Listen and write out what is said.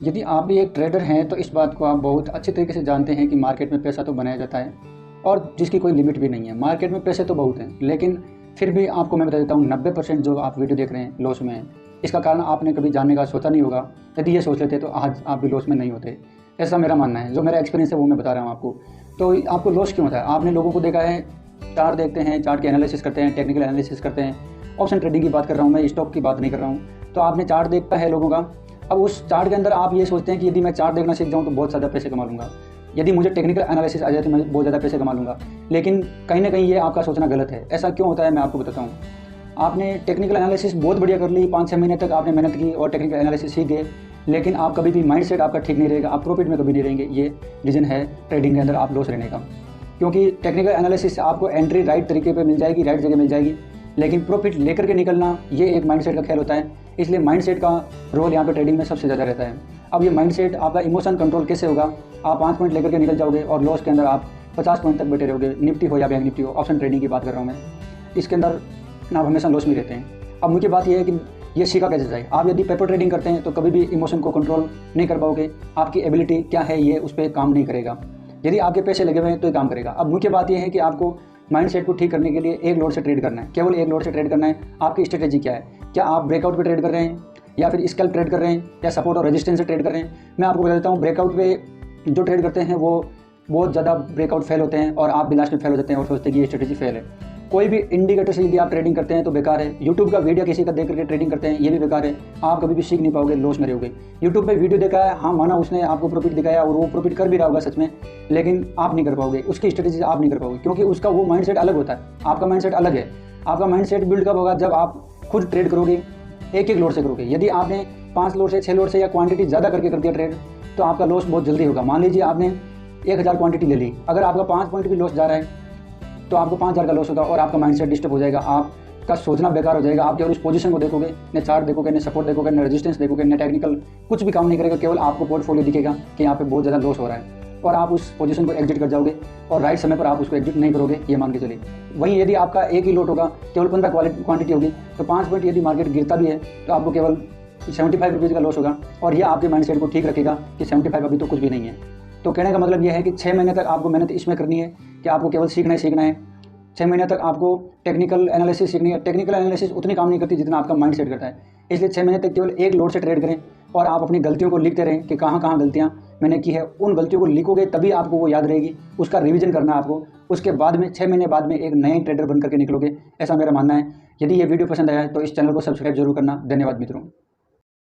यदि आप भी एक ट्रेडर हैं तो इस बात को आप बहुत अच्छे तरीके से जानते हैं कि मार्केट में पैसा तो बनाया जाता है और जिसकी कोई लिमिट भी नहीं है। मार्केट में पैसे तो बहुत हैं, लेकिन फिर भी आपको मैं बता देता हूँ 90% जो आप वीडियो देख रहे हैं लॉस में है। इसका कारण आपने कभी जानने का सोचा नहीं होगा। यदि ये सोच लेते तो आज आप भी लॉस में नहीं होते। ऐसा मेरा मानना है, जो मेरा एक्सपीरियंस है वो मैं बता रहा हूँ आपको। तो आपको लॉस क्यों होता है? आपने लोगों को देखा है, चार्ट देखते हैं, चार्ट के एनालिसिस करते हैं, टेक्निकल एनालिसिस करते हैं। ऑप्शन ट्रेडिंग की बात कर रहा हूँ मैं, स्टॉक की बात नहीं कर रहा हूँ। तो आपने चार्ट देखा है लोगों का। अब उस चार्ट के अंदर आप ये सोचते हैं कि यदि मैं चार्ट देखना सीख जाऊँ तो बहुत ज़्यादा पैसे कमा लूँगा, यदि मुझे टेक्निकल एनालिसिस आ जाए तो मैं बहुत ज़्यादा पैसे कमा लूँगा। लेकिन कहीं ना कहीं ये आपका सोचना गलत है। ऐसा क्यों होता है मैं आपको बताता हूँ। आपने टेक्निकल एनालिसिस बहुत बढ़िया कर ली, 5-6 महीने तक आपने मेहनत की और टेक्निकल एनालिसिस सीख गए, लेकिन आप कभी भी माइंडसेट आपका ठीक नहीं रहेगा, आप प्रॉफिट में कभी नहीं रहेंगे। ये रीज़न है ट्रेडिंग के अंदर आप लॉस रहने का। क्योंकि टेक्निकल एनालिसिस आपको एंट्री राइट तरीके पे मिल जाएगी, राइट जगह मिल जाएगी, लेकिन प्रॉफिट लेकर के निकलना ये एक माइंडसेट का खेल होता है। इसलिए माइंडसेट का रोल यहाँ पे ट्रेडिंग में सबसे ज़्यादा रहता है। अब ये माइंडसेट आपका इमोशन कंट्रोल कैसे होगा? आप 5 पॉइंट लेकर के निकल जाओगे और लॉस के अंदर आप 50 पॉइंट तक बैठे रहोगे। निफ्टी हो या बैंक निफ्टी हो, ऑप्शन ट्रेडिंग की बात कर रहा हूँ मैं, इसके अंदर आप हमेशा लॉस में रहते हैं। अब मुख्य बात यह है कि ये सीखा कैसे जाए। आप यदि पेपर ट्रेडिंग करते हैं तो कभी भी इमोशन को कंट्रोल नहीं कर पाओगे। आपकी एबिलिटी क्या है ये उस पर काम नहीं करेगा। यदि आपके पैसे लगे हुए हैं तो ये काम करेगा। अब मुख्य बात यह है कि आपको माइंडसेट को ठीक करने के लिए एक लोड से ट्रेड करना है, केवल एक लोड से ट्रेड करना है। आपकी स्ट्रेटेजी क्या है? क्या आप ब्रेकआउट पे ट्रेड कर रहे हैं, या फिर स्कैल्प ट्रेड कर रहे हैं, या सपोर्ट और रेजिस्टेंस से ट्रेड कर रहे हैं? मैं आपको बता देता हूँ, ब्रेकआउट पे जो ट्रेड करते हैं वो बहुत ज़्यादा ब्रेकआउट फेल होते हैं और आप भी लास्ट में फेल हो जाते हैं और सोचते हैं कि ये स्ट्रेटेजी फेल है। कोई भी इंडिकेटर से यदि आप ट्रेडिंग करते हैं तो बेकार है। यूट्यूब का वीडियो किसी का देख करके ट्रेडिंग करते हैं, ये भी बेकार है। आप कभी भी सीख नहीं पाओगे, लॉस में रहोगे। यूट्यूब पे वीडियो देखा है, हाँ माना उसने आपको प्रॉफिट दिखाया और वो प्रॉफिट कर भी रहा होगा सच में, लेकिन आप नहीं कर पाओगे, उसकी स्ट्रेटेजी आप नहीं कर पाओगे, क्योंकि उसका वो माइंडसेट अलग होता है, आपका माइंडसेट अलग है। आपका माइंडसेट बिल्ड कब होगा? जब आप खुद ट्रेड करोगे, एक एक लोड से करोगे। यदि आपने 5 लोड से 6 लोड से या क्वांटिटी ज़्यादा करके कर दिया ट्रेड, तो आपका लॉस बहुत जल्दी होगा। मान लीजिए आपने 1000 क्वांटिटी ले ली, अगर आपका 5 पॉइंट भी लॉस जा रहा है तो आपको 5000 का लॉस होगा और आपका माइंडसेट डिस्टर्ब हो जाएगा। आपका सोचना बेकार हो जाएगा। आप केवल उस पोजीशन को देखोगे, न चार्ट देखोगे, न सपोर्ट देखोगे, न रेजिस्टेंस देखोगे, न टेक्निकल, कुछ भी काम नहीं करेगा। केवल आपको पोर्टफोलियो दिखेगा कि यहाँ पे बहुत ज़्यादा लॉस हो रहा है और आप उस पोजीशन को एग्जिट कर जाओगे और राइट समय पर आप उसको एग्जिट नहीं करोगे, ये मान के चलिए। वहीं यदि आपका एक ही लॉट होगा, केवल 15 क्वांटिटी होगी, तो 5 पॉइंट यदि मार्केट गिरता भी है तो आपको केवल 75 रुपीज़ का लॉस होगा और ये आपके माइंडसेट को ठीक रखेगा कि 75 अभी तो कुछ भी नहीं है। तो कहने का मतलब यह है कि 6 महीने तक आपको मेहनत इसमें करनी है कि आपको केवल सीखना है। 6 महीने तक आपको टेक्निकल एनालिसिस सीखनी है। टेक्निकल एनालिसिस उतनी काम नहीं करती जितना आपका माइंड सेट करता है। इसलिए 6 महीने तक केवल एक लोड से ट्रेड करें और आप अपनी गलतियों को लिखते रहें कि कहाँ कहाँ गलतियाँ मैंने की है। उन गलतियों को लिखोगे तभी आपको वो याद रहेगी, उसका रिवीजन करना है आपको। उसके बाद में 6 महीने बाद में एक नए ट्रेडर बन करके निकलोगे, ऐसा मेरा मानना है। यदि ये वीडियो पसंद आया है तो इस चैनल को सब्सक्राइब जरूर करना। धन्यवाद मित्रों।